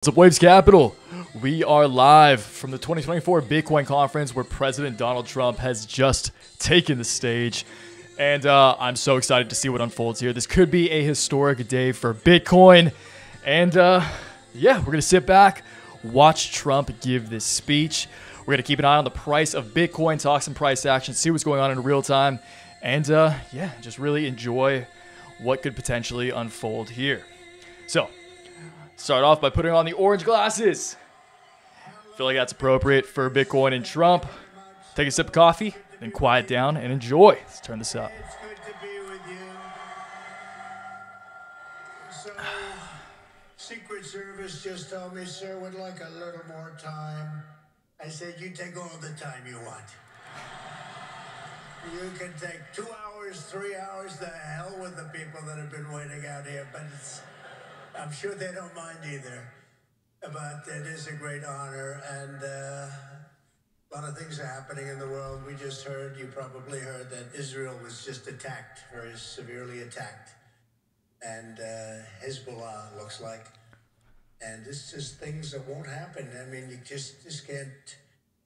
What's up, Waves Capital? We are live from the 2024 Bitcoin conference where President Donald Trump has just taken the stage. And I'm so excited to see what unfolds here. This could be a historic day for Bitcoin. And yeah, we're going to sit back, watch Trump give this speech. We're going to keep an eye on the price of Bitcoin, talk some price action, see what's going on in real time. And yeah, just really enjoy what could potentially unfold here. So, start off by putting on the orange glasses. Feel like that's appropriate for Bitcoin and Trump. Take a sip of coffee, then quiet down and enjoy. Let's turn this up. It's good to be with you. So, Secret Service just told me, sir, would like a little more time. I said, you take all the time you want. You can take 2 hours, 3 hours, the hell with the people that have been waiting out here, but I'm sure they don't mind either. But it is a great honor, and a lot of things are happening in the world. We just heard, you probably heard, that Israel was just attacked, very severely attacked. And Hezbollah looks like. And it's just things that won't happen. I mean, you just can't.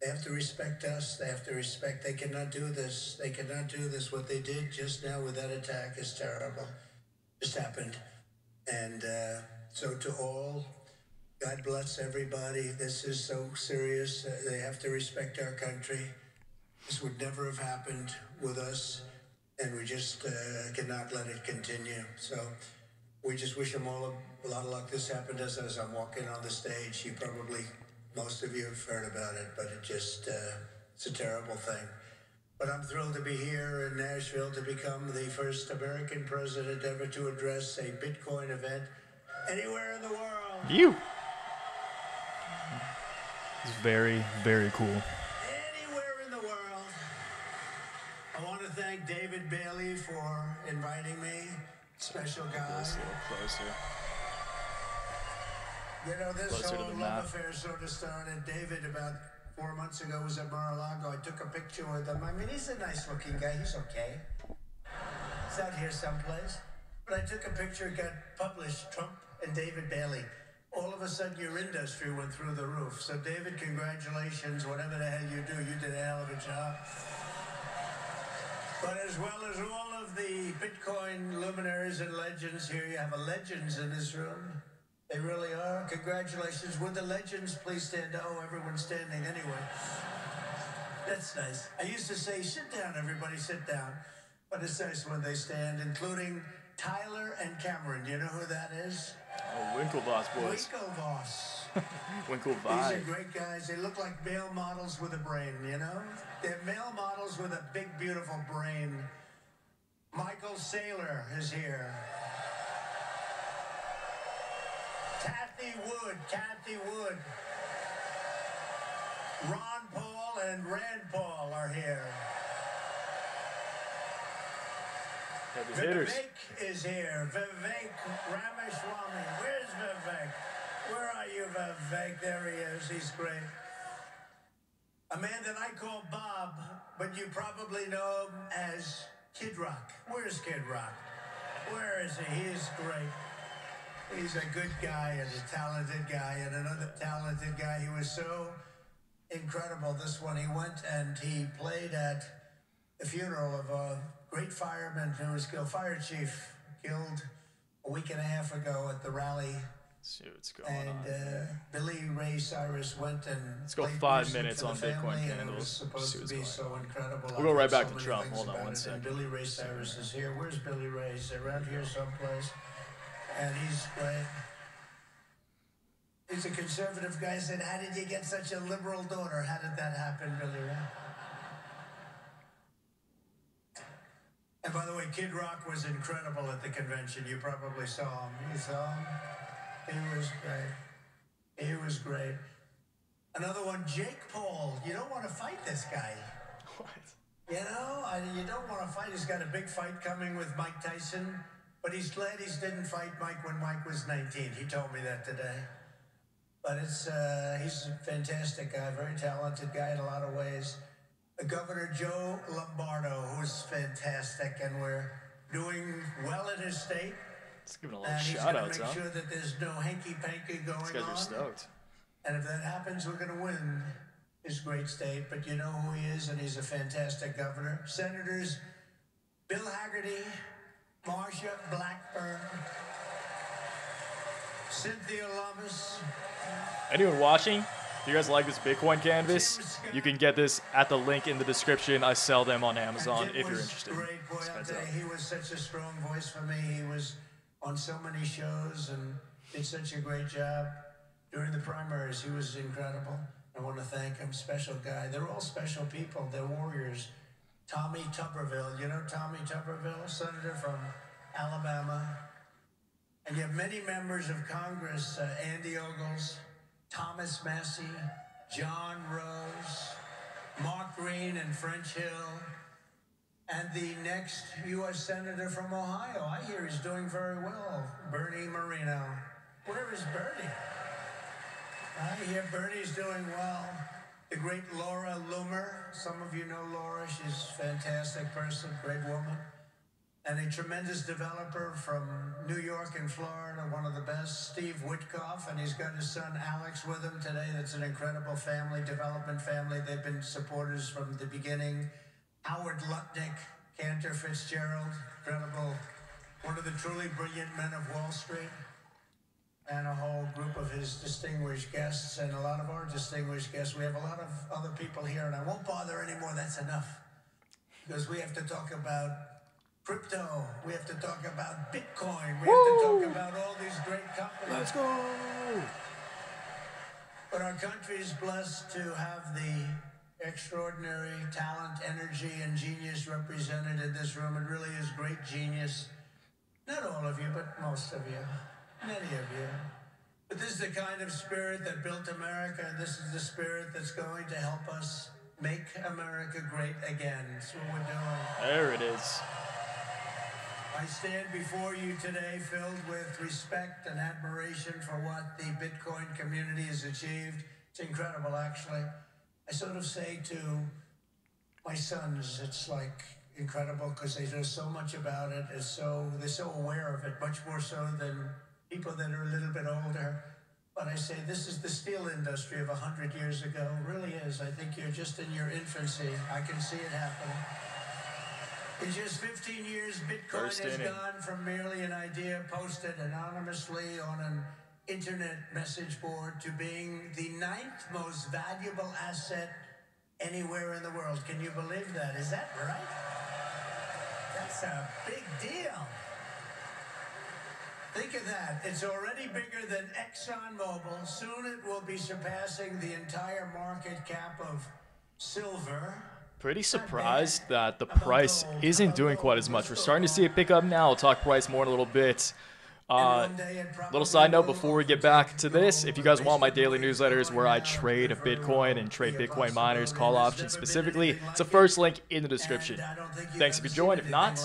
They have to respect us. They have to respect. They cannot do this. They cannot do this. What they did just now with that attack is terrible. Just happened. And so to all, God bless everybody. This is so serious. They have to respect our country. This would never have happened with us, and we just cannot let it continue. So we just wish them all a lot of luck. This happened as I'm walking on the stage. Most of you have heard about it, but it's a terrible thing. But I'm thrilled to be here in Nashville to become the first American president ever to address a Bitcoin event anywhere in the world. You. It's very, very cool. Anywhere in the world. I want to thank David Bailey for inviting me. Special guy. A little closer. You know, this Closer to whole the love map. affair sort of started. David, about 4 months ago, was at Mar-a-Lago. I took a picture with him. I mean, he's a nice-looking guy. He's okay. He's out here someplace. But I took a picture, got published, Trump and David Bailey. All of a sudden, your industry went through the roof. So, David, congratulations. Whatever the hell you do, you did a hell of a job. But as well as all of the Bitcoin luminaries and legends here, you have a legends in this room. They really are. Congratulations. Would the legends please stand? Oh, everyone's standing anyway. That's nice. I used to say, sit down, everybody, sit down. But it's nice when they stand, including Tyler and Cameron. You know who that is? Oh, Winklevoss boys. Winklevoss. Winklevoss. These are great guys. They look like male models with a brain, you know? They're male models with a big, beautiful brain. Michael Saylor is here. Kathy Wood. Ron Paul and Rand Paul are here. Heavy hitters. Vivek is here. Vivek Ramaswamy. Where's Vivek? Where are you, Vivek? There he is. He's great. A man that I call Bob, but you probably know him as Kid Rock. Where's Kid Rock? Where is he? He's great. He's a good guy and a talented guy, and another talented guy. He was so incredible, this one. He went and he played at the funeral of a great fireman who was killed, fire chief, killed a week and a half ago at the rally. Let's see what's going on. And Billy Ray Cyrus went and Let's go played 5 music minutes for on the Bitcoin family, and it candles. was supposed See what's to be going so incredible. We'll go right back to many Trump. things Hold on about one it. second. And Billy Ray Cyrus is here. Where's Billy Ray? He's around here someplace. And he's great. He's a conservative guy. Said, how did you get such a liberal daughter? How did that happen, Billy Ray? And by the way, Kid Rock was incredible at the convention. You probably saw him. You saw him? He was great. He was great. Another one, Jake Paul. You don't want to fight this guy. What? You know, you don't want to fight. He's got a big fight coming with Mike Tyson. But he's glad he didn't fight Mike when Mike was 19. He told me that today. But he's a fantastic guy, very talented guy in a lot of ways. Governor Joe Lombardo, who's fantastic, and we're doing well in his state. Just giving a little And he's shout going outs, to make huh? sure that there's no hanky-panky going These guys are on. stoked. And if that happens, we're going to win this great state. But you know who he is, and he's a fantastic governor. Senators Bill Haggerty, Marsha Blackburn, Cynthia Lummis. Anyone watching? If you guys like this Bitcoin canvas, you can get this at the link in the description. I sell them on Amazon if you're interested. Great boy, I'll tell you, he was such a strong voice for me. He was on so many shows and did such a great job. During the primaries, he was incredible. I want to thank him, special guy. They're all special people. They're warriors. Tommy Tuberville, you know Tommy Tuberville, senator from Alabama. And you have many members of Congress, Andy Ogles, Thomas Massey, John Rose, Mark Green and French Hill, and the next U.S. Senator from Ohio. I hear he's doing very well, Bernie Moreno. Where is Bernie? I hear Bernie's doing well. The great Laura Loomer. Some of you know Laura. She's a fantastic person, great woman. And a tremendous developer from New York and Florida, one of the best, Steve Witkoff, and he's got his son Alex with him today. That's an incredible family, development family. They've been supporters from the beginning. Howard Lutnick, Cantor Fitzgerald, incredible, one of the truly brilliant men of Wall Street, and a whole group of his distinguished guests and a lot of our distinguished guests. We have a lot of other people here, and I won't bother anymore. That's enough, because we have to talk about crypto. We have to talk about Bitcoin. We have to talk about all these great companies. Let's go. But our country is blessed to have the extraordinary talent, energy, and genius represented in this room. It really is great genius. Not all of you, but most of you. Many of you. But this is the kind of spirit that built America, and this is the spirit that's going to help us make America great again. That's what we're doing. There it is. I stand before you today filled with respect and admiration for what the Bitcoin community has achieved. It's incredible, actually. I sort of say to my sons, it's like incredible because they know so much about it. They're so aware of it, much more so than people that are a little bit older. But I say this is the steel industry of 100 years ago. It really is. I think you're just in your infancy. I can see it happening. In just 15 years, Bitcoin has gone from merely an idea posted anonymously on an internet message board to being the 9th most valuable asset anywhere in the world. Can you believe that? Is that right? That's a big deal. Think of that. It's already bigger than ExxonMobil. Soon it will be surpassing the entire market cap of silver. Pretty surprised that the price isn't doing quite as much. We're starting to see it pick up now. We'll talk price more in a little bit. Little side note before we get back to this, if you guys want my daily newsletters where I trade a Bitcoin and trade Bitcoin miners, call options specifically, it's the first link in the description. Thanks if you joined. If not,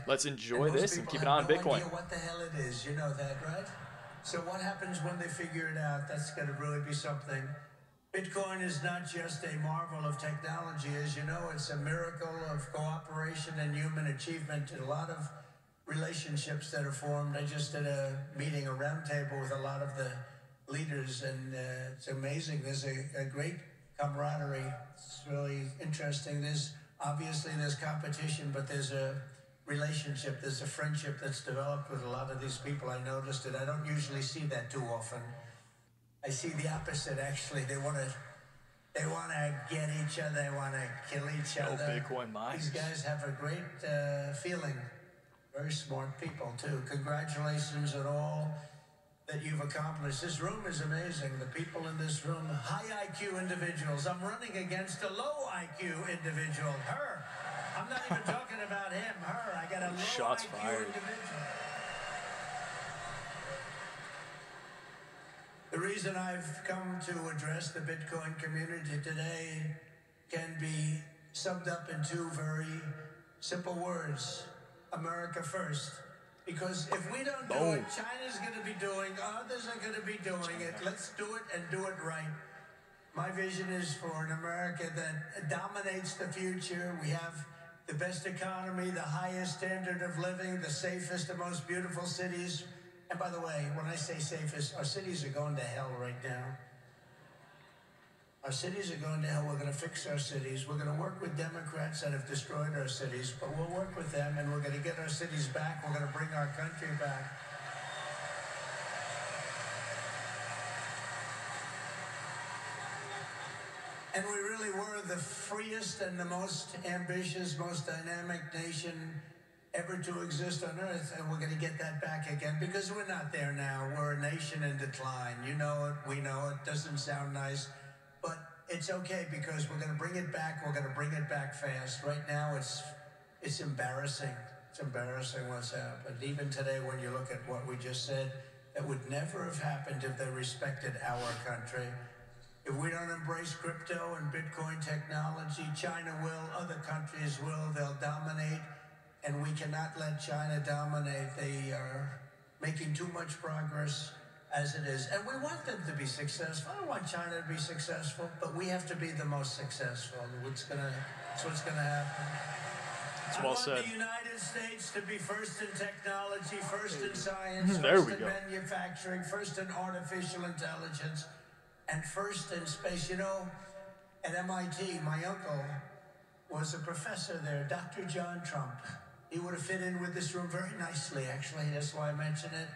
let's enjoy this and keep an eye on Bitcoin. What the hell it is, you know that, right? So what happens when they figure it out? That's going to really be something. Bitcoin is not just a marvel of technology. As you know, it's a miracle of cooperation and human achievement. A lot of relationships that are formed. I just did a meeting, a roundtable with a lot of the leaders, and it's amazing. There's a great camaraderie. It's really interesting. There's competition, but there's a relationship. There's a friendship that's developed with a lot of these people. I noticed it. I don't usually see that too often. I see the opposite, actually. They want to get each other. They want to kill each other. Bitcoin miners. These guys have a great feeling. Very smart people, too. Congratulations on all that you've accomplished. This room is amazing. The people in this room, high IQ individuals. I'm running against a low IQ individual. Her. I'm not even talking about him. Her. I got a low Shots IQ fired. individual. The reason I've come to address the Bitcoin community today can be summed up in two very simple words. America first. Because if we don't do it, China's going to be doing, others are going to be doing it. Let's do it and do it right. My vision is for an America that dominates the future. We have the best economy, the highest standard of living, the safest and most beautiful cities. And by the way, when I say safest, our cities are going to hell right now. Our cities are going to hell. We're going to fix our cities. We're going to work with Democrats that have destroyed our cities, but we'll work with them and we're going to get our cities back. We're going to bring our country back. And we really were the freest and the most ambitious, most dynamic nation ever to exist on Earth, and we're going to get that back again because we're not there now. We're a nation in decline. You know it, we know it. Doesn't sound nice, but it's okay because we're going to bring it back. We're going to bring it back fast. Right now, it's embarrassing. It's embarrassing what's happened. Even today, when you look at what we just said, that would never have happened if they respected our country. If we don't embrace crypto and Bitcoin technology, China will, other countries will, they'll dominate, and we cannot let China dominate. They are making too much progress as it is, and we want them to be successful. I don't want China to be successful, but we have to be the most successful. That's what's gonna happen. That's well said. I want the United States to be first in technology, first in science, there first we in go. manufacturing, first in artificial intelligence, and first in space. You know, at MIT, my uncle was a professor there, Dr. John Trump. He would have fit in with this room very nicely, actually. That's why I mention it.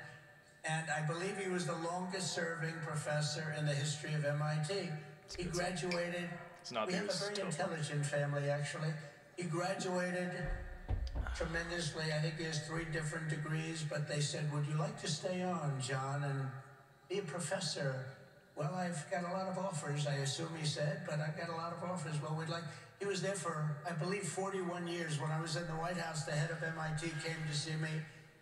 And I believe he was the longest serving professor in the history of MIT. He graduated. We have a very intelligent family, actually. He graduated tremendously. I think he has 3 different degrees, but they said, would you like to stay on, John, and be a professor? Well, I've got a lot of offers, I assume he said, but I've got a lot of offers. Well, he was there for, I believe, 41 years. When I was in the White House, the head of MIT came to see me,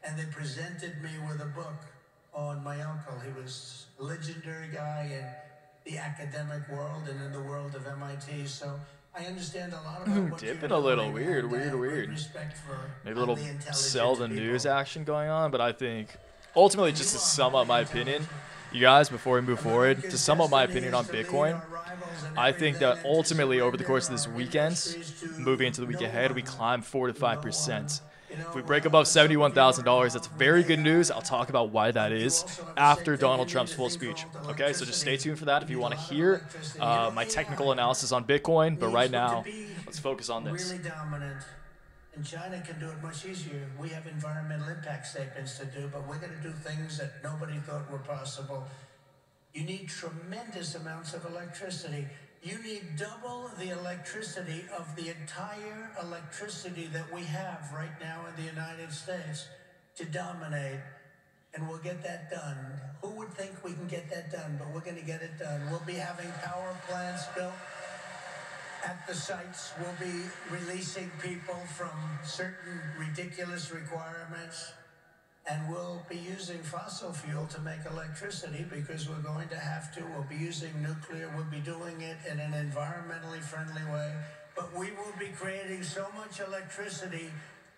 and they presented me with a book on my uncle. He was a legendary guy in the academic world and in the world of MIT, so I understand a lot about what Dip it a little. Weird. Maybe a little sell the news action going on, but I think ultimately, just to sum up my opinion, you guys, before we move forward, to sum up my opinion on Bitcoin, I think that ultimately over the course of this weekend, moving into the week ahead, we climb 4 to 5%. If we break above $71,000, that's very good news. I'll talk about why that is after Donald Trump's full speech. Okay, so just stay tuned for that if you want to hear my technical analysis on Bitcoin. But right now, let's focus on this. And China can do it much easier. We have environmental impact statements to do, but we're going to do things that nobody thought were possible. You need tremendous amounts of electricity. You need double the electricity of the entire electricity that we have right now in the United States to dominate, and we'll get that done. Who would think we can get that done? But we're going to get it done. We'll be having power plants built at the sites. We'll be releasing people from certain ridiculous requirements, and we'll be using fossil fuel to make electricity because we're going to have to. We'll be using nuclear. We'll be doing it in an environmentally friendly way, but we will be creating so much electricity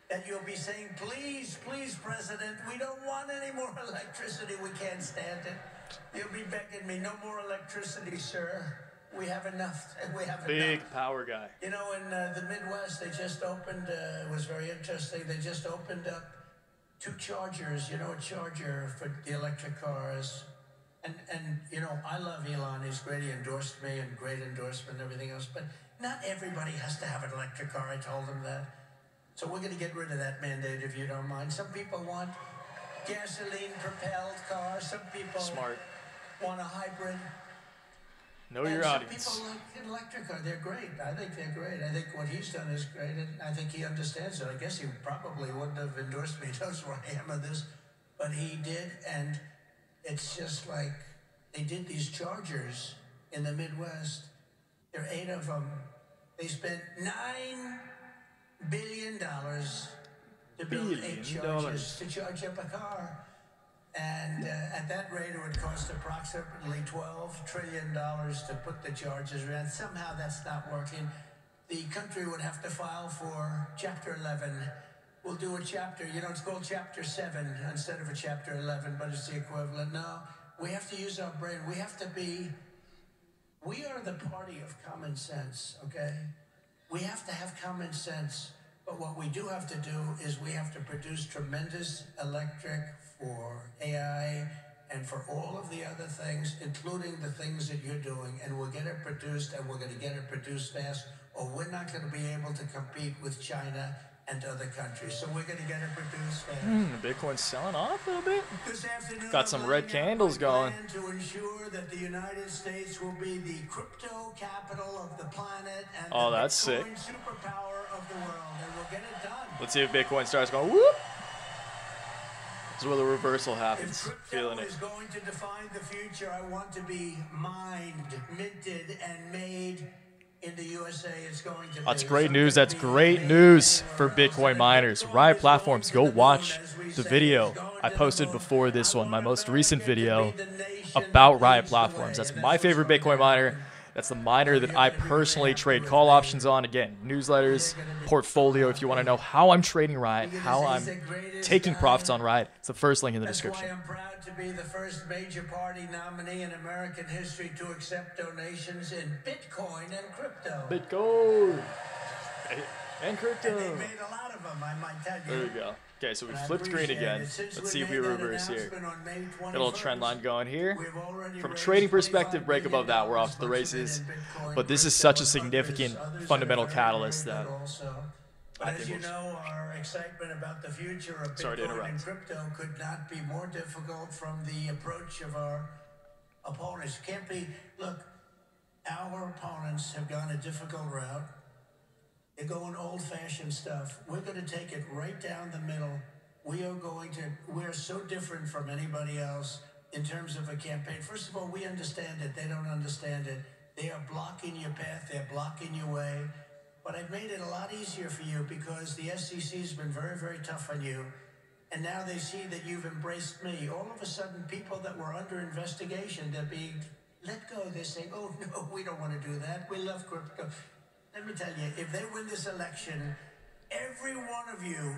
that you'll be saying, please, please, President, we don't want any more electricity. We can't stand it. You'll be begging me, no more electricity, sir. We have enough. We have Big enough. power guy. You know, in the Midwest, they just opened, it was very interesting, they just opened up 2 chargers, you know, a charger for the electric cars. And you know, I love Elon. He's great. He endorsed me and great endorsement and everything else. But not everybody has to have an electric car. I told him that. So we're going to get rid of that mandate, if you don't mind. Some people want gasoline-propelled cars. Some people want a hybrid. Know your audience. Some people like an electric car. They're great. I think they're great. I think what he's done is great, and I think he understands it. I guess he probably wouldn't have endorsed me. He knows where I am on this, but he did, and it's just like they did these chargers in the Midwest. There are 8 of them. They spent $9 billion to build 8 chargers to charge up a car. And at that rate, it would cost approximately $12 trillion to put the charges around. Somehow that's not working. The country would have to file for Chapter 11. We'll do a chapter, you know, it's called Chapter 7 instead of a Chapter 11, but it's the equivalent. No, we have to use our brain. We are the party of common sense, okay? We have to have common sense. But what we do have to do is we have to produce tremendous electric for AI and for all of the other things, including the things that you're doing. And we'll get it produced, and we're going to get it produced fast, or we're not going to be able to compete with China and other countries. So we're going to get it produced fast. Bitcoin's selling off a little bit. This afternoon, Got some red candles going. to ensure that the United States will be the crypto capital of the planet and Oh, the that's Bitcoin sick. superpower of the world, and we'll get it done. Let's see if Bitcoin starts going whoop. This is where the reversal If happens. crypto Feeling it. is going to define the future, I want to be mined, minted, and made in the USA. It's going to be. That's great news. That's great news for Bitcoin miners. Riot Platforms, go watch the video I posted before this one, my most recent video about Riot Platforms. That's my favorite Bitcoin miner. That's the miner that I personally trade call options on. Again, newsletters, portfolio, if you want to know how I'm trading Riot, how I'm taking profits on Riot. It's the first link in the description. That's why I'm proud to be the first major party nominee in American history to accept donations in Bitcoin and crypto. Bitcoin and crypto. And they made a lot of them, I might tell you. There we go. Okay, so we flipped green again. Let's see if we reverse here. Got a little trend line going here. From a trading perspective, break above that, we're off to the races. But this is such a significant fundamental catalyst that I think as you know, our excitement about the future of Bitcoin and crypto could not be more difficult from the approach of our opponents. Can't be, look, our opponents have gone a difficult route. They're going old-fashioned stuff. We're going to take it right down the middle. We're so different from anybody else in terms of a campaign. First of all, we understand it. They don't understand it. They are blocking your path. They're blocking your way. But I've made it a lot easier for you because the SEC has been very, very tough on you. And now they see that you've embraced me. All of a sudden, people that were under investigation, they're being let go. They're saying, oh, no, we don't want to do that. We love crypto. Let me tell you, if they win this election, every one of you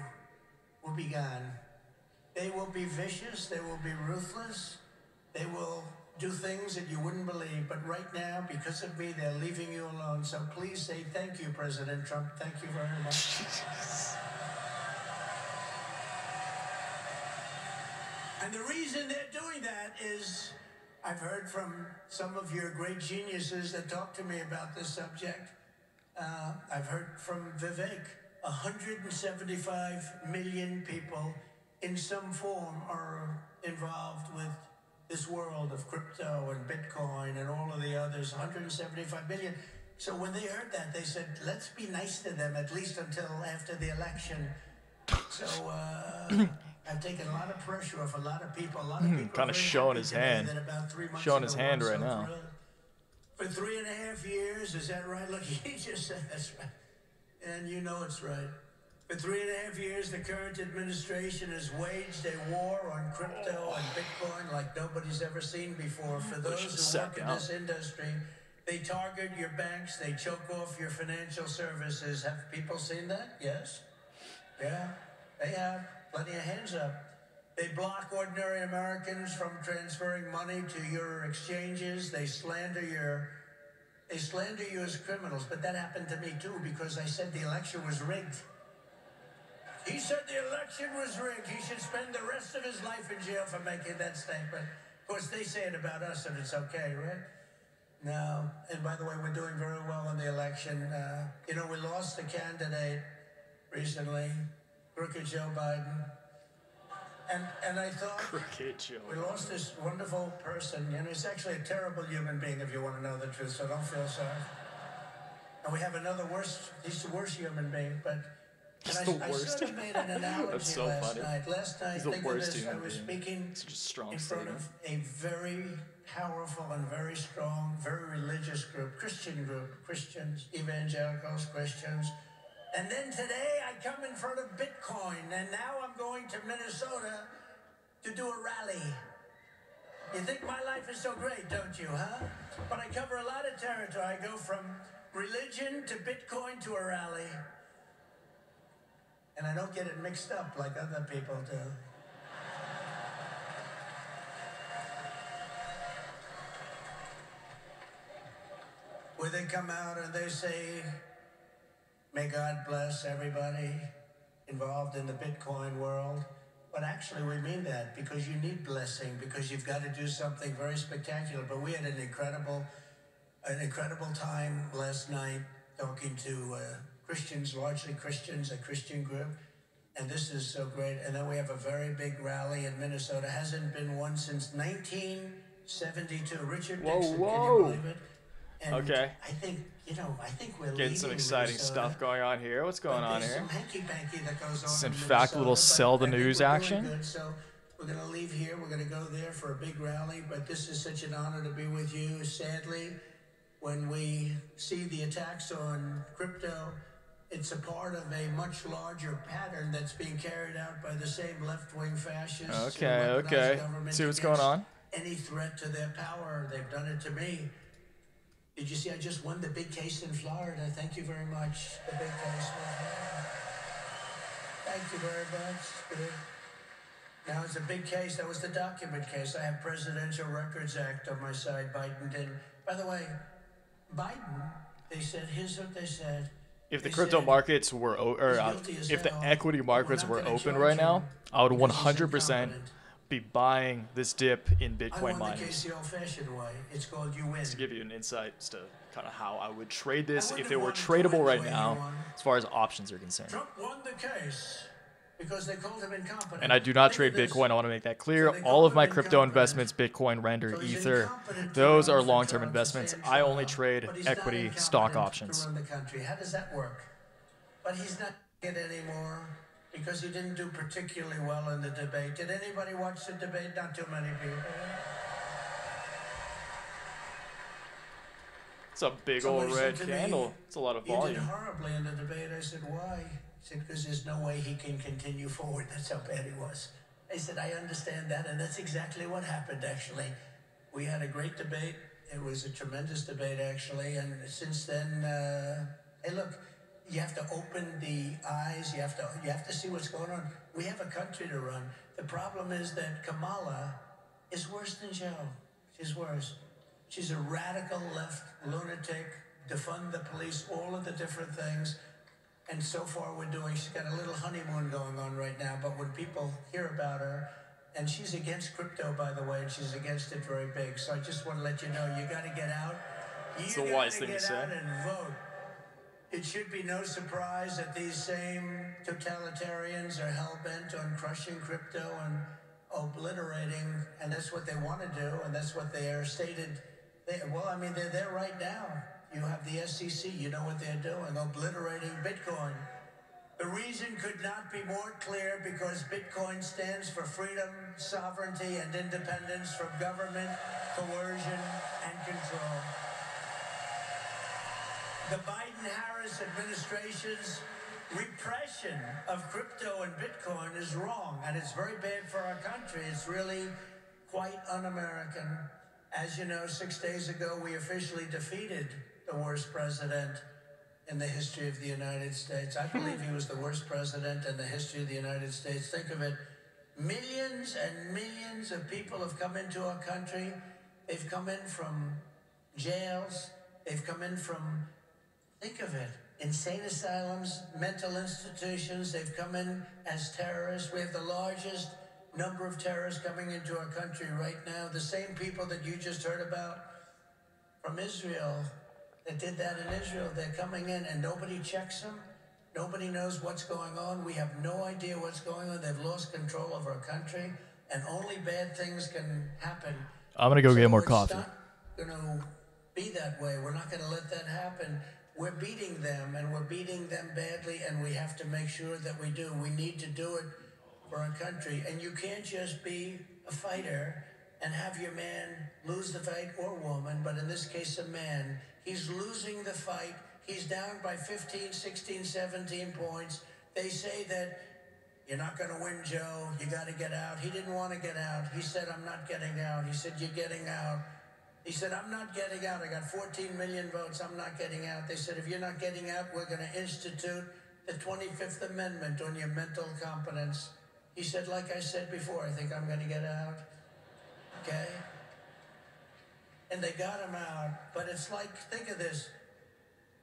will be gone. They will be vicious. They will be ruthless. They will do things that you wouldn't believe. But right now, because of me, they're leaving you alone. So please say thank you, President Trump. Thank you very much. And the reason they're doing that is I've heard from some of your great geniuses that talk to me about this subject. I've heard from Vivek. 175 million people in some form are involved with this world of crypto and Bitcoin and all of the others. 175 million. So when they heard that, they said, let's be nice to them at least until after the election. So I've taken a lot of pressure off a lot of people. A lot of people kind of showing his hand. Showing his hand right now. For 3.5 years, is that right? Look, he just said that's right. And you know it's right. For 3.5 years, the current administration has waged a war on crypto and Bitcoin like nobody's ever seen before. For those who work in this industry, they target your banks, they choke off your financial services. Have people seen that? Yes? Yeah, they have. Plenty of hands up. They block ordinary Americans from transferring money to your exchanges. They slander you as criminals. But that happened to me too because I said the election was rigged. He said the election was rigged. He should spend the rest of his life in jail for making that statement. Of course, they say it about us and it's okay, right? No. And by the way, we're doing very well in the election. You know, we lost a candidate recently, Crooked Joe Biden. And I thought, we lost this wonderful person. You know, he's actually a terrible human being, if you want to know the truth, so don't feel sorry. And we have another he's the worst human being, but... He's the worst. I sort of made an analogy That's so funny. Last night, he's the worst human I was speaking in front of a very powerful and very strong, very religious group, Christians, evangelicals, Christians. And then today I come in front of Bitcoin, and now I'm going to Minnesota to do a rally. You think my life is so great, don't you, huh? But I cover a lot of territory. I go from religion to Bitcoin to a rally. And I don't get it mixed up like other people do. Where they come out and they say, may God bless everybody involved in the Bitcoin world. But actually, we mean that because you need blessing, because you've got to do something very spectacular. But we had an incredible time last night talking to Christians, largely Christians, a Christian group. And this is so great. And then we have a very big rally in Minnesota. Hasn't been one since 1972. Richard Nixon, can you believe it? And Okay. I think we're Getting some leading exciting Minnesota. stuff going on here. What's going on There's here? some hanky-panky that goes on This is in in fact a little Minnesota, sell the but I think news we're doing action. good. So we're going to leave here. We're going to go there for a big rally. But this is such an honor to be with you. Sadly, when we see the attacks on crypto, it's a part of a much larger pattern that's being carried out by the same left-wing fascists. who weaponize Okay. government See what's going against on? Any threat to their power. They've done it to me. Did you see I just won the big case in Florida? Thank you very much. The big case. Thank you very much. Good. Now it's a big case. That was the document case. I have Presidential Records Act on my side. Biden didn't. By the way, Biden, they said, here's what they said. If the They crypto said, markets were, if the equity markets were open right now, I would 100% be buying this dip in Bitcoin I won the mining. case the old-fashioned way. It's called you win. To give you an insight as to kind of how I would trade this I if wouldn't it were have tradable won right the way now, he won. as far as options are concerned. Trump won the case because they called him incompetent. And I do not Think trade of this. Bitcoin. I want to make that clear. So they All called of my him crypto incompetent. investments, Bitcoin, Render, So he's Ether, incompetent to those run are for long-term Trump, investments. to stand I only trial. trade But he's not equity, incompetent stock options. to run the country. How does that work? But he's not it anymore because he didn't do particularly well in the debate. Did anybody watch the debate? Not too many people. It's a big Somebody old said red to me, candle. It's a lot of You did volume. horribly in the debate. I said, why? He said, because there's no way he can continue forward. That's how bad he was. I said, I understand that, and that's exactly what happened, actually. We had a great debate. It was a tremendous debate, actually, and since then, hey, look, you have to open the eyes. You have to see what's going on. We have a country to run. The problem is that Kamala is worse than Joe. She's worse. She's a radical left lunatic, defund the police, all of the different things. And so far she's got a little honeymoon going on right now, but when people hear about her, and she's against crypto, by the way, and she's against it very big. So I just want to let you know, you got to get out. It's the wise thing to say. Out and vote. It should be no surprise that these same totalitarians are hell-bent on crushing crypto and obliterating, and that's what they want to do, and that's what they are stated. They're there right now. You have the SEC, you know what they're doing, obliterating Bitcoin. The reason could not be more clear because Bitcoin stands for freedom, sovereignty, and independence from government, coercion, and control. The Biden-Harris administration's repression of crypto and Bitcoin is wrong, and it's very bad for our country. It's really quite un-American. As you know, 6 days ago, we officially defeated the worst president in the history of the United States. I believe he was the worst president in the history of the United States. Think of it. Millions and millions of people have come into our country. They've come in from jails. They've come in from, think of it, insane asylums, mental institutions. They've come in as terrorists. We have the largest number of terrorists coming into our country right now. The same people that you just heard about from Israel, that did that in Israel, they're coming in and nobody checks them. Nobody knows what's going on. We have no idea what's going on. They've lost control of our country, and only bad things can happen. I'm going to go get more coffee. It's not going to be that way. We're not going to let that happen. We're beating them, and we're beating them badly, and we have to make sure that we do. We need to do it for our country. And you can't just be a fighter and have your man lose the fight, or woman, but in this case a man. He's losing the fight. He's down by 15, 16, 17 points. They say that you're not going to win, Joe. You got to get out. He didn't want to get out. He said, I'm not getting out. He said, you're getting out. He said, I'm not getting out. I got 14 million votes. I'm not getting out. They said, if you're not getting out, we're going to institute the 25th Amendment on your mental competence. He said, like I said before, I think I'm going to get out. Okay? And they got him out. But it's like, think of this.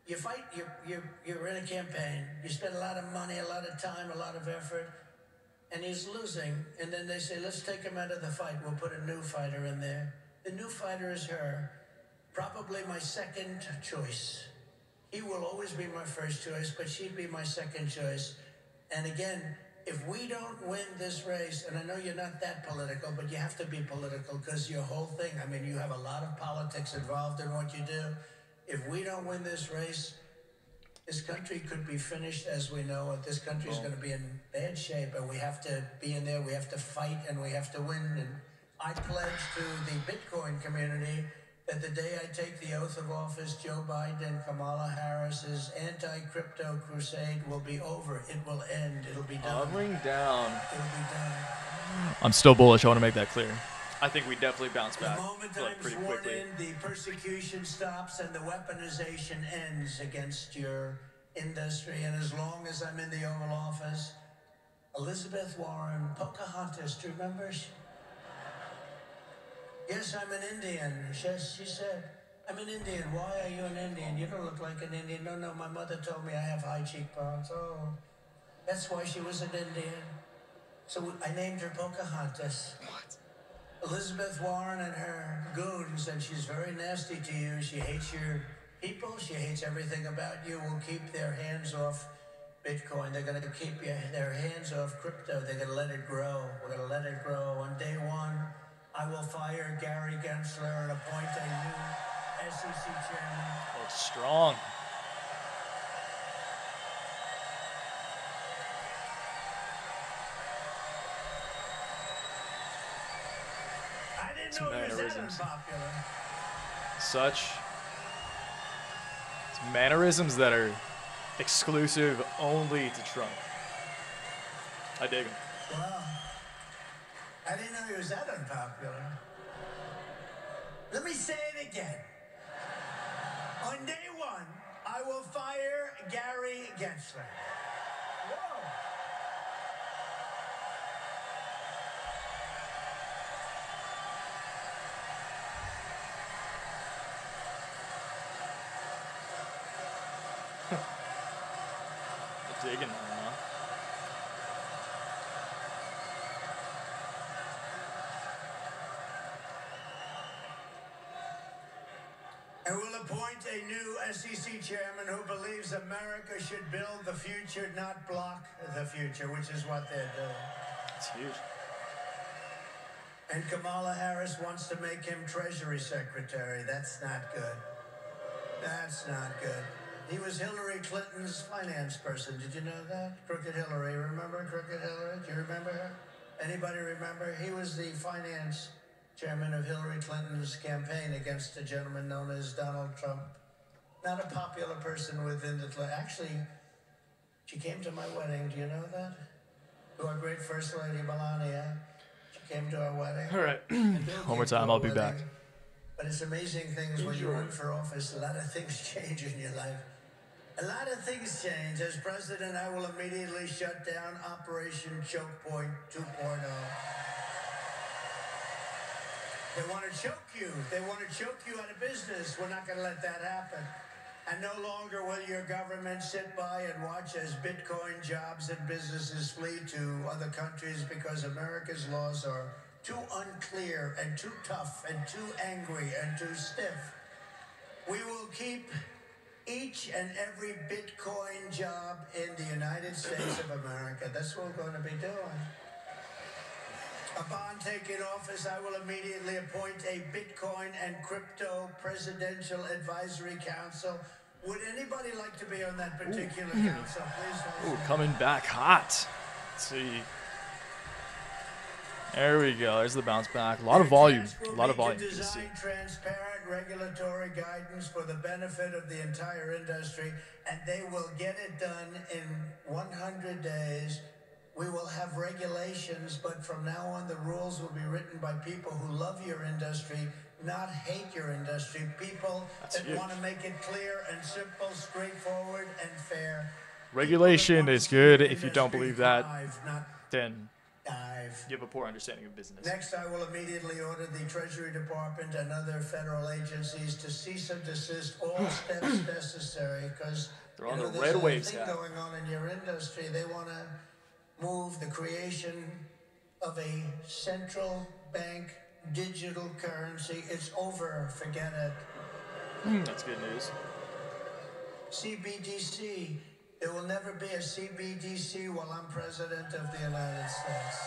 you fight, you're in a campaign, you spend a lot of money, a lot of time, a lot of effort, and he's losing, and then they say, let's take him out of the fight, we'll put a new fighter in there. The new fighter is her, probably my second choice. He will always be my first choice, but she'd be my second choice. And again, if we don't win this race, and I know you're not that political, but you have to be political because your whole thing, I mean, you have a lot of politics involved in what you do. If we don't win this race, this country could be finished as we know it. This country is going to be in bad shape, and we have to be in there. We have to fight, and we have to win. And I pledge to the Bitcoin community that the day I take the oath of office, Joe Biden and Kamala Harris's anti-crypto crusade will be over. It will end. It'll be done. Hovering down. It'll be done. I'm still bullish. I want to make that clear. I think we definitely bounce back The moment like, I'm pretty sworn quickly. in, the persecution stops and the weaponization ends against your industry. And as long as I'm in the Oval Office, Elizabeth Warren, Pocahontas, do you remember? Yes, I'm an Indian. She said, I'm an Indian. Why are you an Indian? You don't look like an Indian. No, no, my mother told me I have high cheekbones. Oh, that's why she was an Indian. So I named her Pocahontas. What? Elizabeth Warren and her goons, and she's very nasty to you. She hates your people. She hates everything about you. Will keep their hands off Bitcoin. They're going to keep their hands off crypto. They're going to let it grow. We're going to let it grow. On day one, I will fire Gary Gensler and appoint a new SEC chairman. Oh, strong. I didn't know he was that unpopular. Such mannerisms that are exclusive only to Trump. I dig him. Well, I didn't know he was that unpopular. Let me say it again. On day one, I will fire Gary Gensler. Whoa. Digging that, huh? And we'll appoint a new SEC chairman who believes America should build the future, not block the future, which is what they're doing. It's huge. And Kamala Harris wants to make him Treasury Secretary. That's not good. That's not good. He was Hillary Clinton's finance person. Did you know that? Crooked Hillary. Remember Crooked Hillary? Do you remember her? Anybody remember? He was the finance chairman of Hillary Clinton's campaign against a gentleman known as Donald Trump. Not a popular person within the... Actually, she came to my wedding. Do you know that? To our great First Lady, Melania. She came to our wedding. All right. And Bill One more came to time. our I'll be back. wedding. But it's amazing things when you run for office. A lot of things change in your life. A lot of things change. As president, I will immediately shut down Operation Choke Point 2.0. They want to choke you. They want to choke you out of business. We're not going to let that happen. And no longer will your government sit by and watch as Bitcoin jobs and businesses flee to other countries because America's laws are too unclear and too tough and too angry and too stiff. We will keep each and every Bitcoin job in the United States of America. That's what we're going to be doing. Upon taking office, I will immediately appoint a Bitcoin and crypto presidential advisory council. Would anybody like to be on that particular council? Please. Ooh, coming back hot. Let's see. There we go. There's the bounce back. A lot of volume. A lot of volume. To design transparent regulatory guidance for the benefit of the entire industry, and they will get it done in 100 days. We will have regulations, but from now on, the rules will be written by people who love your industry, not hate your industry. People that want to make it clear and simple, straightforward, and fair. Regulation is good. If you don't believe that, then dive. You have a poor understanding of business. Next, I will immediately order the Treasury Department and other federal agencies to cease and desist all steps necessary, because They're on the there's red a waves thing now. going on in your industry. They want to move the creation of a central bank digital currency. It's over. Forget it. That's good news. CBDC. There will never be a CBDC while I'm president of the United States.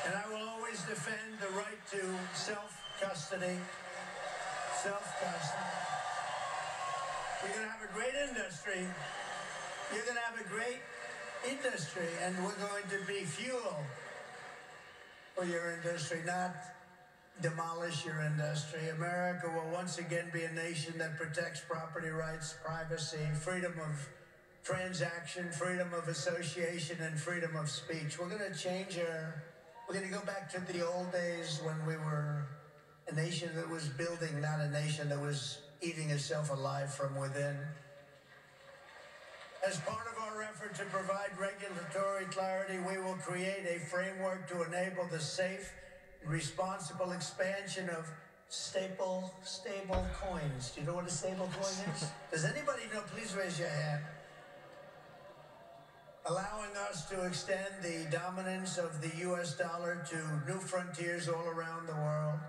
And I will always defend the right to self-custody. Self-custody. You're going to have a great industry. You're going to have a great industry, and we're going to be fuel for your industry, not demolish your industry. America will once again be a nation that protects property rights, privacy, freedom of transaction, freedom of association, and freedom of speech. We're going to go back to the old days when we were a nation that was building, not a nation that was eating itself alive from within. As part of our effort to provide regulatory clarity, we will create a framework to enable the safe, responsible expansion of stable coins. Do you know what a stable coin is? Does anybody know? Please raise your hand. Allowing us to extend the dominance of the U.S. dollar to new frontiers all around the world.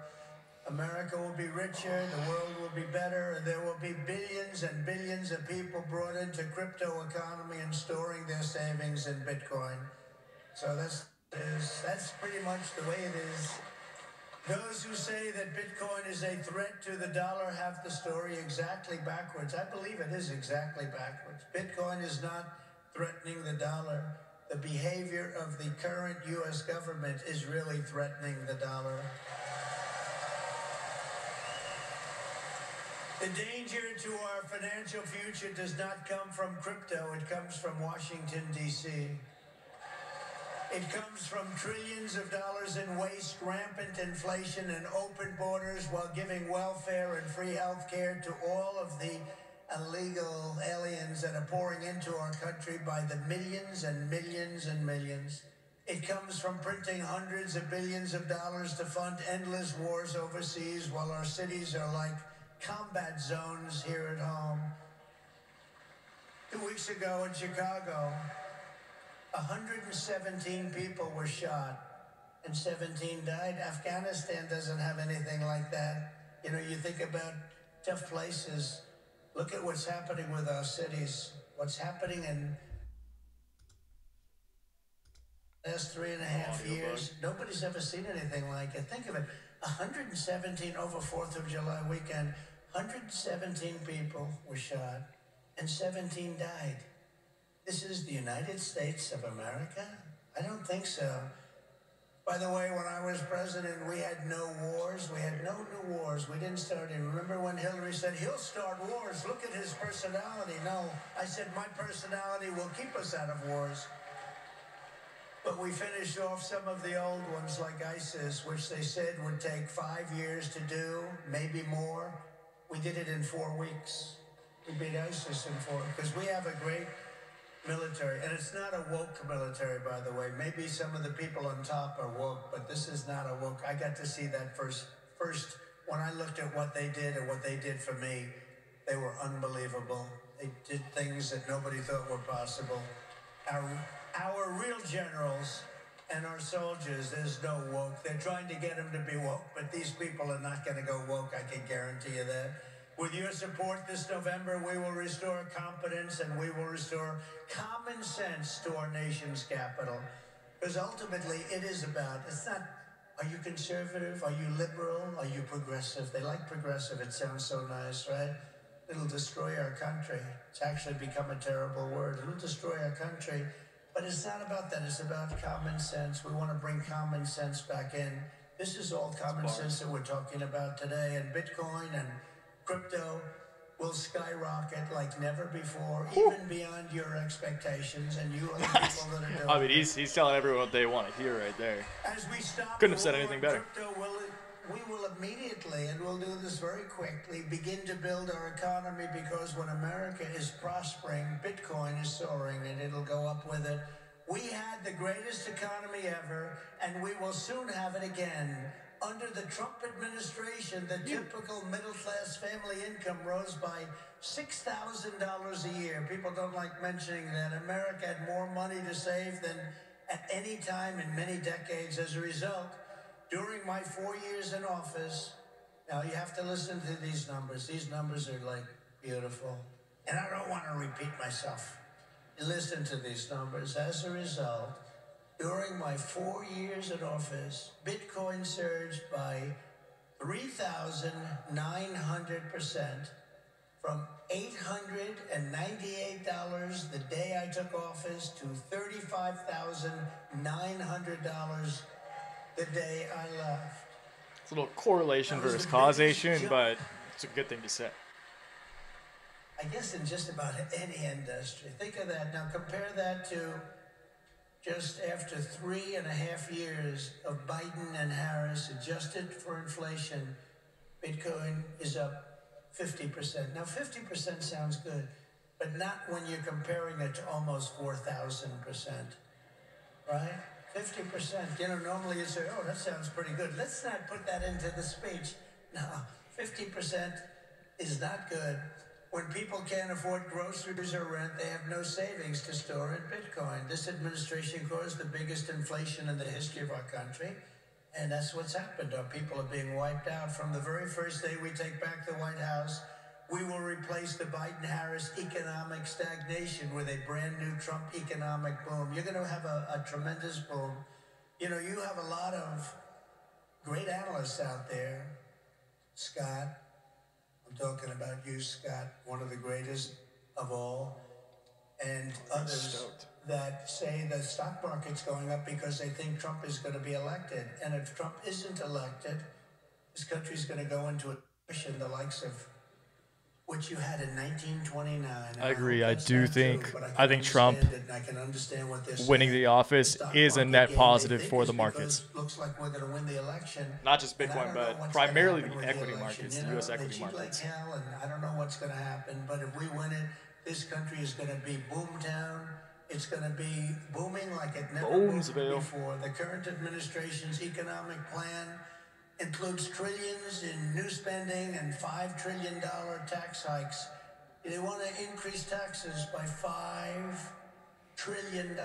America will be richer, the world will be better, and there will be billions and billions of people brought into crypto economy and storing their savings in Bitcoin. So that's pretty much the way it is. Those who say that Bitcoin is a threat to the dollar have the story exactly backwards. I believe it is exactly backwards. Bitcoin is not threatening the dollar. The behavior of the current U.S. government is really threatening the dollar. The danger to our financial future does not come from crypto. It comes from Washington, D.C. It comes from trillions of dollars in waste, rampant inflation, and open borders, while giving welfare and free health care to all of the illegal aliens that are pouring into our country by the millions and millions and millions. It comes from printing hundreds of billions of dollars to fund endless wars overseas, while our cities are like combat zones here at home. 2 weeks ago in Chicago, 117 people were shot and 17 died. Afghanistan doesn't have anything like that. You know, you think about tough places. Look at what's happening with our cities. What's happening in the last 3.5 years. Nobody's ever seen anything like it. Think of it. 117 over 4th of July weekend. 117 people were shot and 17 died. This is the United States of America? I don't think so. By the way, when I was president, we had no wars. We had no new wars. We didn't start any. Remember when Hillary said, he'll start wars? Look at his personality. No, I said, my personality will keep us out of wars. But we finished off some of the old ones like ISIS, which they said would take 5 years to do, maybe more. We did it in 4 weeks. We beat ISIS in 4, because we have a great military. And it's not a woke military, by the way. Maybe some of the people on top are woke, but this is not a woke. I got to see that first when I looked at what they did and what they did for me. They were unbelievable. They did things that nobody thought were possible. Our real generals and our soldiers, there's no woke. They're trying to get them to be woke, but these people are not going to go woke, I can guarantee you that. With your support this November, we will restore confidence and we will restore common sense to our nation's capital. Because ultimately, it is about, it's not, are you conservative? Are you liberal? Are you progressive? They like progressive. It sounds so nice, right? It'll destroy our country. It's actually become a terrible word. It'll destroy our country. But it's not about that. It's about common sense. We want to bring common sense back in. This is all common sense that we're talking about today. And Bitcoin and crypto will skyrocket like never before, even beyond your expectations. And you are the people that are doing I mean, he's telling everyone what they want to hear right there. As we stop Couldn't have said anything better. Crypto we will immediately, and we'll do this very quickly, begin to build our economy, because when America is prospering, Bitcoin is soaring, and it'll go up with it. We had the greatest economy ever, and we will soon have it again. Under the Trump administration, the typical middle-class family income rose by $6,000 a year. People don't like mentioning that. America had more money to save than at any time in many decades. As a result, during my 4 years in office, now you have to listen to these numbers. These numbers are like beautiful. And I don't want to repeat myself. Listen to these numbers. As a result, during my 4 years in office, Bitcoin surged by 3,900%, from $898 the day I took office to $35,900 the day I left. It's a little correlation versus causation, but it's a good thing to say. I guess in just about any industry. Think of that. Now compare that to just after 3.5 years of Biden and Harris, adjusted for inflation, Bitcoin is up 50%. Now 50% sounds good, but not when you're comparing it to almost 4,000%, right? 50%, you know, normally you say, oh, that sounds pretty good. Let's not put that into the speech. No, 50% is not good. When people can't afford groceries or rent, they have no savings to store in Bitcoin. This administration caused the biggest inflation in the history of our country, and that's what's happened. Our people are being wiped out. From the very first day we take back the White House, we will replace the Biden-Harris economic stagnation with a brand new Trump economic boom. You're going to have a tremendous boom. You know, you have a lot of great analysts out there. Scott, I'm talking about you, Scott, one of the greatest of all, and others that say the stock market's going up because they think Trump is going to be elected. And if Trump isn't elected, this country's going to go into a recession, the likes of which you had in 1929. I agree. I think Trump winning the office is a net positive for the markets. Looks like we're going to win the election. Not just Bitcoin, but primarily the equity markets, the U.S. equity markets. Like hell, and I don't know what's going to happen, but if we win it, this country is going to be boomtown. It's going to be booming like it never boomed before. The current administration's economic plan includes trillions in new spending and $5 trillion tax hikes. They want to increase taxes by $5 trillion.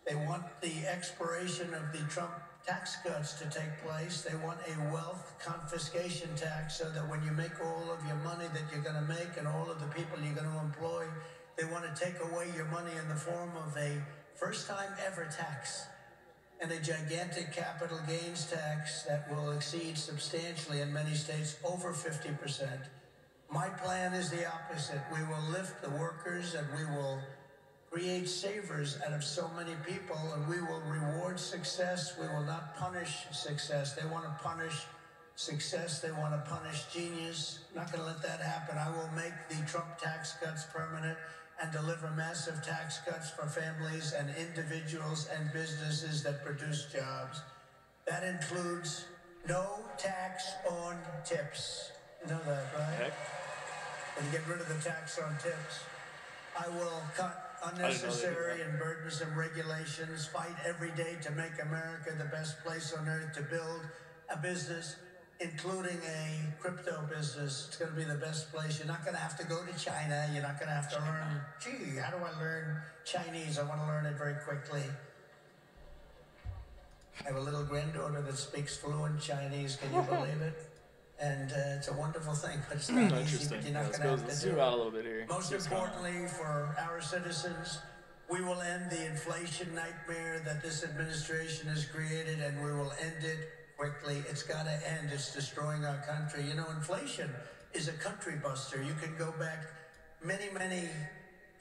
They want the expiration of the Trump tax cuts to take place. They want a wealth confiscation tax so that when you make all of your money that you're going to make and all of the people you're going to employ, they want to take away your money in the form of a first-time ever tax and a gigantic capital gains tax that will exceed substantially in many states over 50%. My plan is the opposite. We will lift the workers and we will create savers out of so many people, and we will reward success. We will not punish success. They want to punish success. They want to punish genius. I'm not going to let that happen. I will make the Trump tax cuts permanent and deliver massive tax cuts for families and individuals and businesses that produce jobs. That includes no tax on tips. You know that, right? Okay. And get rid of the tax on tips. I will cut unnecessary and burdensome regulations, fight every day to make America the best place on earth to build a business, including a crypto business. It's going to be the best place. You're not going to have to go to China. You're not going to have to learn, gee, how do I learn Chinese? I want to learn it very quickly. I have a little granddaughter that speaks fluent Chinese. Can you believe it? And it's a wonderful thing, but it's not easy, but you're not going to have to zoom out a little bit here. Most importantly, for our citizens, we will end the inflation nightmare that this administration has created, and we will end it quickly. It's got to end. It's destroying our country. You know, inflation is a country buster. You can go back many, many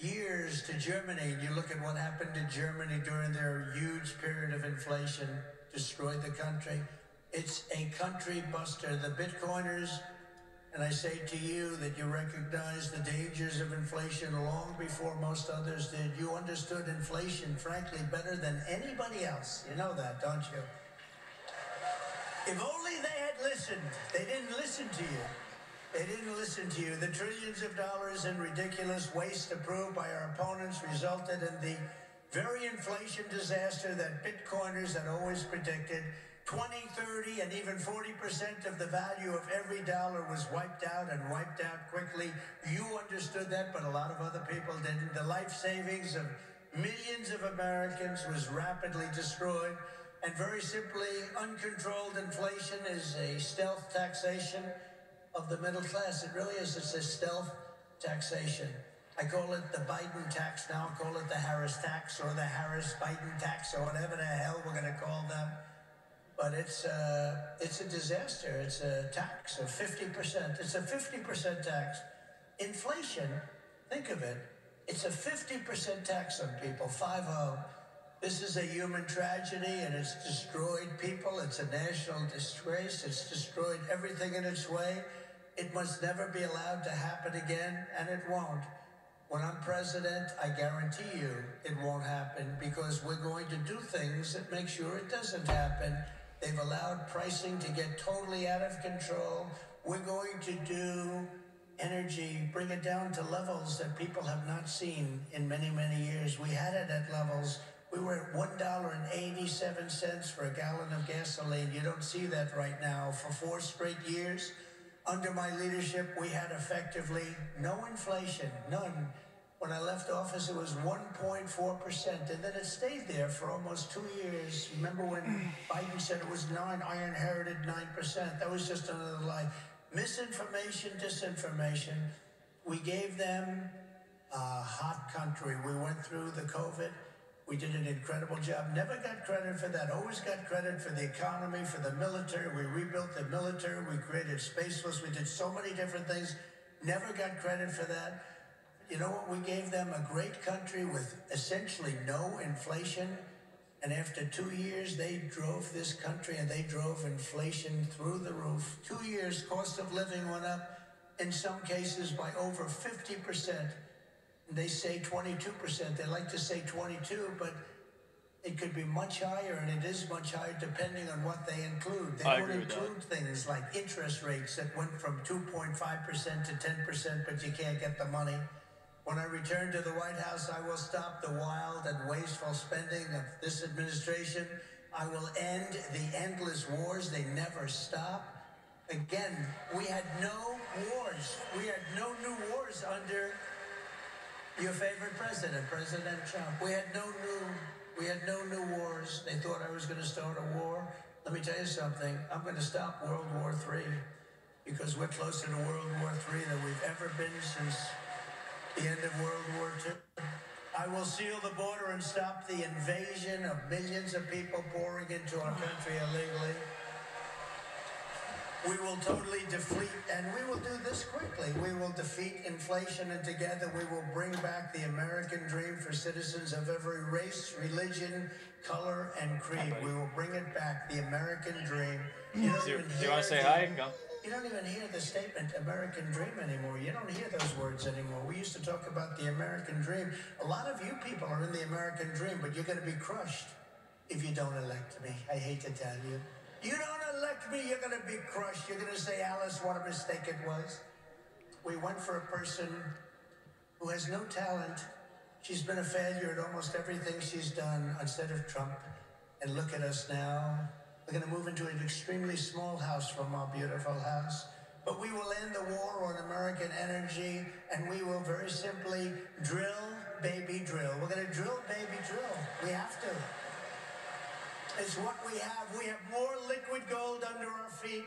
years to Germany, and you look at what happened to Germany during their huge period of inflation, destroyed the country. It's a country buster. The Bitcoiners, and I say to you that you recognize the dangers of inflation long before most others did. You understood inflation, frankly, better than anybody else. You know that, don't you? If only they had listened. They didn't listen to you. They didn't listen to you. The trillions of dollars in ridiculous waste approved by our opponents resulted in the very inflation disaster that Bitcoiners had always predicted. 20, 30, and even 40% of the value of every dollar was wiped out and wiped out quickly. You understood that, but a lot of other people didn't. The life savings of millions of Americans was rapidly destroyed. And very simply, uncontrolled inflation is a stealth taxation of the middle class. It really is. It's a stealth taxation. I call it the Biden tax now. I call it the Harris tax or the Harris-Biden tax or whatever the hell we're going to call them. But it's a disaster. It's a tax of 50%. It's a 50% tax. Inflation, think of it, it's a 50% tax on people, 5-0. This is a human tragedy, and it's destroyed people. It's a national disgrace. It's destroyed everything in its way. It must never be allowed to happen again, and it won't. When I'm president, I guarantee you it won't happen, because we're going to do things that make sure it doesn't happen. They've allowed pricing to get totally out of control. We're going to do energy, bring it down to levels that people have not seen in many, many years. We had it at levels. We were at $1.87 for a gallon of gasoline. You don't see that right now. For 4 straight years, under my leadership, we had effectively no inflation, none. When I left office, it was 1.4%, and then it stayed there for almost 2 years. Remember when Biden said it was 9? I inherited 9%. That was just another lie. Misinformation, disinformation. We gave them a hot country. We went through the COVID. We did an incredible job. Never got credit for that. Always got credit for the economy, for the military. We rebuilt the military. We created Space Force. We did so many different things. Never got credit for that. You know what? We gave them a great country with essentially no inflation. And after 2 years, they drove this country and they drove inflation through the roof. 2 years, cost of living went up, in some cases, by over 50%. They say 22%. They like to say 22, but it could be much higher, and it is much higher depending on what they include. They don't include things like interest rates that went from 2.5% to 10%, but you can't get the money. When I return to the White House, I will stop the wild and wasteful spending of this administration. I will end the endless wars. They never stop. Again, we had no wars. We had no new wars under your favorite president, President Trump. We had no new wars. They thought I was going to start a war. Let me tell you something. I'm going to stop World War III, because we're closer to World War III than we've ever been since the end of World War II. I will seal the border and stop the invasion of millions of people pouring into our country illegally. We will totally defeat, and we will do this quickly. We will defeat inflation, and together we will bring back the American dream for citizens of every race, religion, color, and creed. We will bring it back, the American dream. Do you want to say hi? You can go. You don't even hear the statement American dream anymore. You don't hear those words anymore. We used to talk about the American dream. A lot of you people are in the American dream, but you're going to be crushed if you don't elect me. I hate to tell you. You don't elect me, you're going to be crushed. You're going to say, Alice, what a mistake it was. We went for a person who has no talent. She's been a failure at almost everything she's done instead of Trump. And look at us now. We're going to move into an extremely small house from our beautiful house. But we will end the war on American energy, and we will very simply drill, baby, drill. We're going to drill, baby, drill. We have to. It's what we have. We have more liquid gold under our feet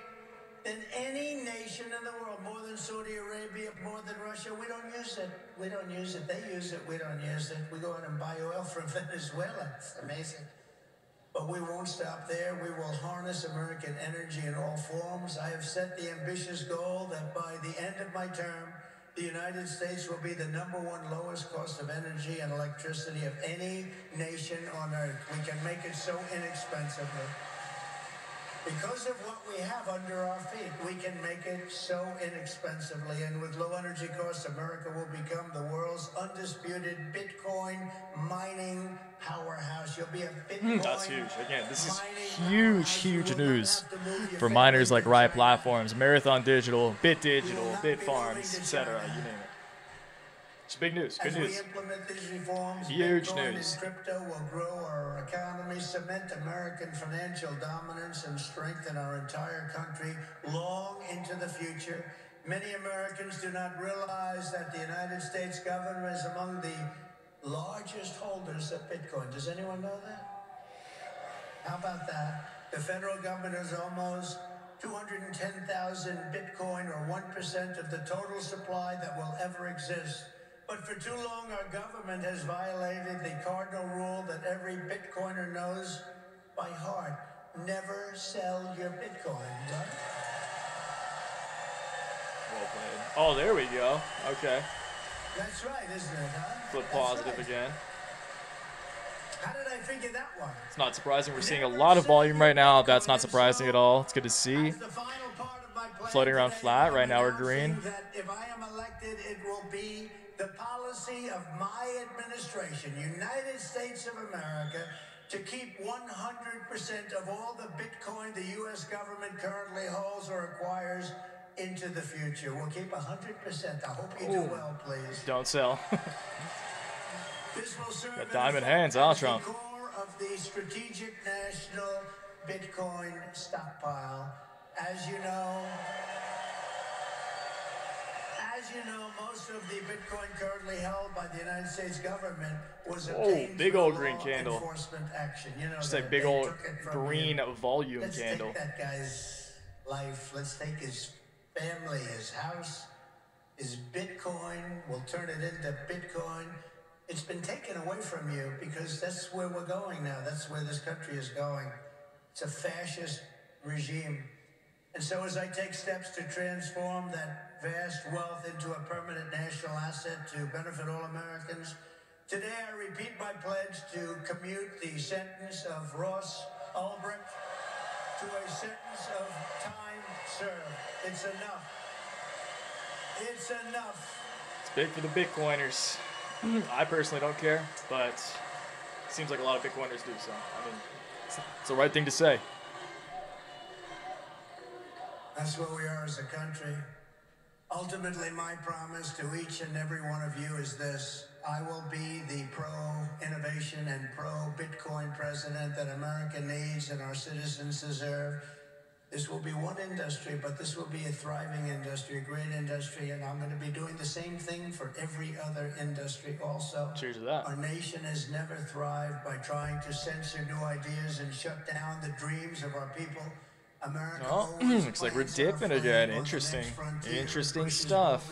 than any nation in the world, more than Saudi Arabia, more than Russia. We don't use it. We don't use it. They use it. We don't use it. We go out and buy oil from Venezuela. It's amazing. But we won't stop there. We will harness American energy in all forms. I have set the ambitious goal that by the end of my term, the United States will be the #1 lowest cost of energy and electricity of any nation on earth. We can make it so inexpensively. Because of what we have under our feet, we can make it so inexpensively. And with low energy costs, America will become the world's undisputed Bitcoin mining powerhouse. You'll be a Bitcoin That's huge. Again, this is huge news for miners like Riot Platforms, Marathon Digital, Bit Farms, etc. You name it. It's big news. Good As news. we implement these reforms, Huge Bitcoin news. and crypto will grow our economy, cement American financial dominance, and strengthen our entire country long into the future. Many Americans do not realize that the United States government is among the largest holders of Bitcoin. Does anyone know that? How about that? The federal government has almost 210,000 Bitcoin, or 1% of the total supply that will ever exist. But for too long, our government has violated the cardinal rule that every Bitcoiner knows by heart. Never sell your Bitcoin, right? Well played. Oh, there we go. Okay. That's right, isn't it, huh? Flip That's positive right. again. How did I figure that one? It's not surprising. We're seeing a lot of volume right now. That's not surprising at all. It's good to see. As the final part of my plan Floating around today, flat. I'm Right now we're announcing green. that if I am elected, it will be the policy of my administration, United States of America, to keep 100% of all the Bitcoin the U.S. government currently holds or acquires into the future. We'll keep 100%. I hope you do well, please. Don't sell. This will serve Got in diamond effect hands, huh, as the Trump? core of the strategic national Bitcoin stockpile. As you know, most of the Bitcoin currently held by the United States government was obtained big through old law green candle. enforcement action. You know, Just a that big they old took it from green you. volume Let's candle. take that guy's life. Let's take his family, his house, his Bitcoin. We'll turn it into Bitcoin. It's been taken away from you because that's where we're going now. That's where this country is going. It's a fascist regime. And so as I take steps to transform that vast wealth into a permanent national asset to benefit all Americans, today I repeat my pledge to commute the sentence of Ross Ulbricht to a sentence of time served. It's enough. It's enough. It's big for the Bitcoiners. I personally don't care, but it seems like a lot of Bitcoiners do so. I mean, it's the right thing to say. That's where we are as a country. Ultimately, my promise to each and every one of you is this. I will be the pro-innovation and pro-Bitcoin president that America needs and our citizens deserve. This will be one industry, but this will be a thriving industry, a great industry, and I'm going to be doing the same thing for every other industry also. Cheers to that. Our nation has never thrived by trying to censor new ideas and shut down the dreams of our people. America looks like we're dipping again. Interesting. Interesting stuff.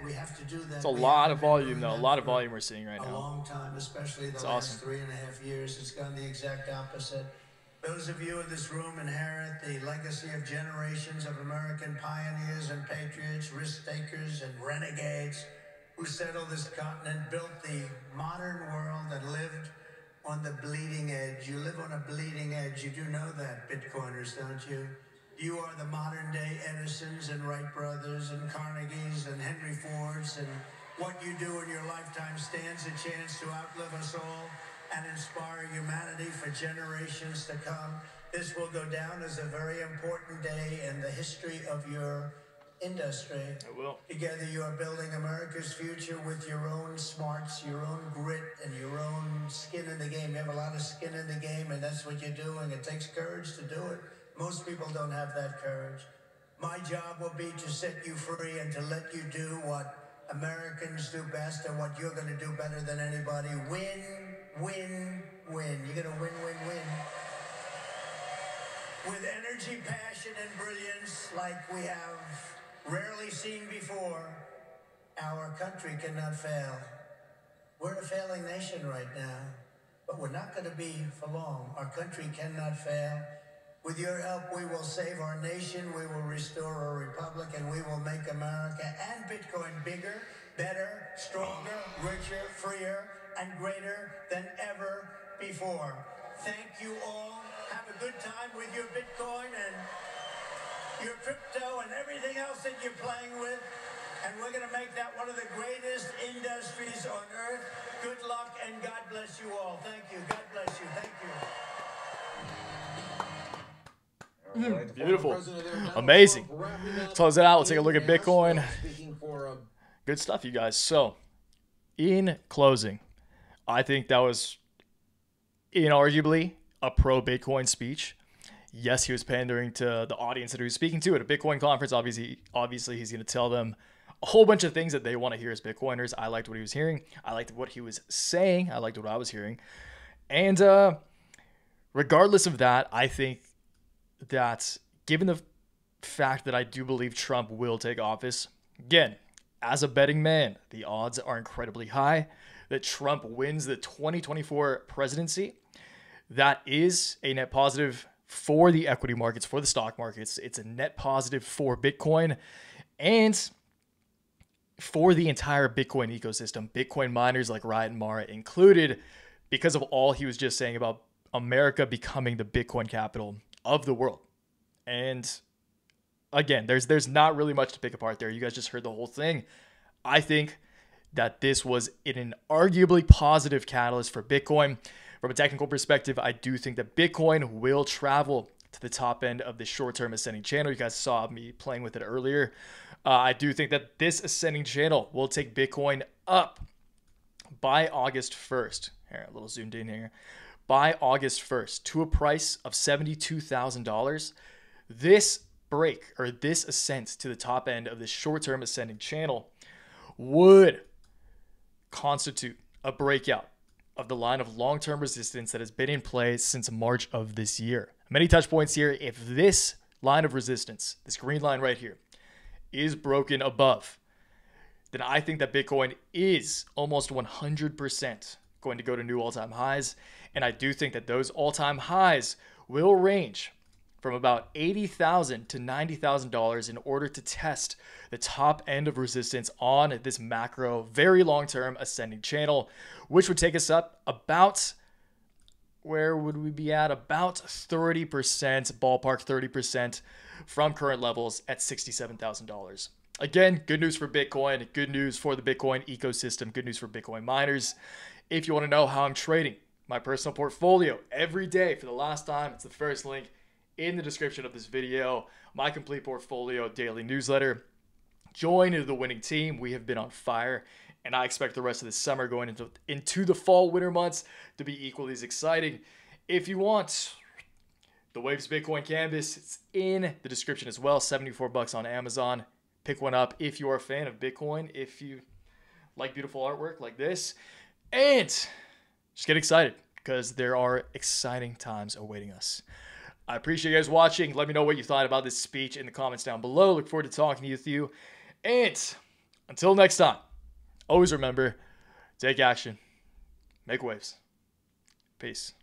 It's a lot of volume, though. A lot of volume we're seeing right A now. long time, especially the last 3.5 years. It's gone the exact opposite. Those of you in this room inherit the legacy of generations of American pioneers and patriots, risk-takers and renegades who settled this continent, built the modern world that lived on the bleeding edge. You live on a bleeding edge. You do know that, Bitcoiners, don't you? You are the modern-day Edisons and Wright brothers and Carnegies and Henry Fords, and what you do in your lifetime stands a chance to outlive us all and inspire humanity for generations to come. This will go down as a very important day in the history of your industry. It will. Together you are building America's future with your own smarts, your own grit, and your own skin in the game. You have a lot of skin in the game, and that's what you're doing. It takes courage to do it. Most people don't have that courage. My job will be to set you free and to let you do what Americans do best and what you're going to do better than anybody. Win, win, win. You're going to win, win, win. With energy, passion, and brilliance like we have rarely seen before, our country cannot fail. We're a failing nation right now, but we're not going to be for long. Our country cannot fail. With your help, we will save our nation, we will restore our republic, and we will make America and Bitcoin bigger, better, stronger, richer, freer, and greater than ever before. Thank you all. Have a good time with your Bitcoin and your crypto and everything else that you're playing with. And we're going to make that one of the greatest industries on earth. Good luck and God bless you all. Thank you. God bless you. Thank you. Beautiful. Amazing. Close it out. We'll take a look at Bitcoin. Good stuff, you guys. So, in closing, I think that was inarguably a pro-Bitcoin speech. Yes, he was pandering to the audience that he was speaking to at a Bitcoin conference. Obviously, he's going to tell them a whole bunch of things that they want to hear as Bitcoiners. I liked what he was hearing. I liked what he was saying. I liked what I was hearing. And regardless of that, I think that given the fact that I do believe Trump will take office, again, as a betting man, the odds are incredibly high that Trump wins the 2024 presidency. That is a net positive for the equity markets, for the stock markets. It's a net positive for Bitcoin and for the entire Bitcoin ecosystem, Bitcoin miners like Riot and Mara included, because of all he was just saying about America becoming the Bitcoin capital of the world. And again, there's not really much to pick apart there. You guys just heard the whole thing. I think that this was an arguably positive catalyst for Bitcoin. From a technical perspective, I do think that Bitcoin will travel to the top end of the short-term ascending channel. You guys saw me playing with it earlier. I do think that this ascending channel will take Bitcoin up by August 1st. Here, a little zoomed in here. By August 1st to a price of $72,000. This break, or this ascent to the top end of the short-term ascending channel, would constitute a breakout of the line of long-term resistance that has been in place since March of this year. Many touch points here. If this line of resistance, this green line right here, is broken above, then I think that Bitcoin is almost 100% going to go to new all-time highs. And I do think that those all-time highs will range from about $80,000 to $90,000 in order to test the top end of resistance on this macro, very long-term ascending channel, which would take us up about, where would we be at? About 30%, ballpark 30% from current levels at $67,000. Again, good news for Bitcoin, good news for the Bitcoin ecosystem, good news for Bitcoin miners. If you want to know how I'm trading my personal portfolio every day for the last time, it's the first link in the description of this video. My complete portfolio daily newsletter. Join the winning team. We have been on fire, and I expect the rest of the summer going into the fall winter months to be equally as exciting. If you want the Waves Bitcoin Canvas, it's in the description as well. $74 on Amazon. Pick one up if you are a fan of Bitcoin, if you like beautiful artwork like this, and just get excited because there are exciting times awaiting us. I appreciate you guys watching. Let me know what you thought about this speech in the comments down below. Look forward to talking with you. And until next time, always remember, take action, make waves. Peace.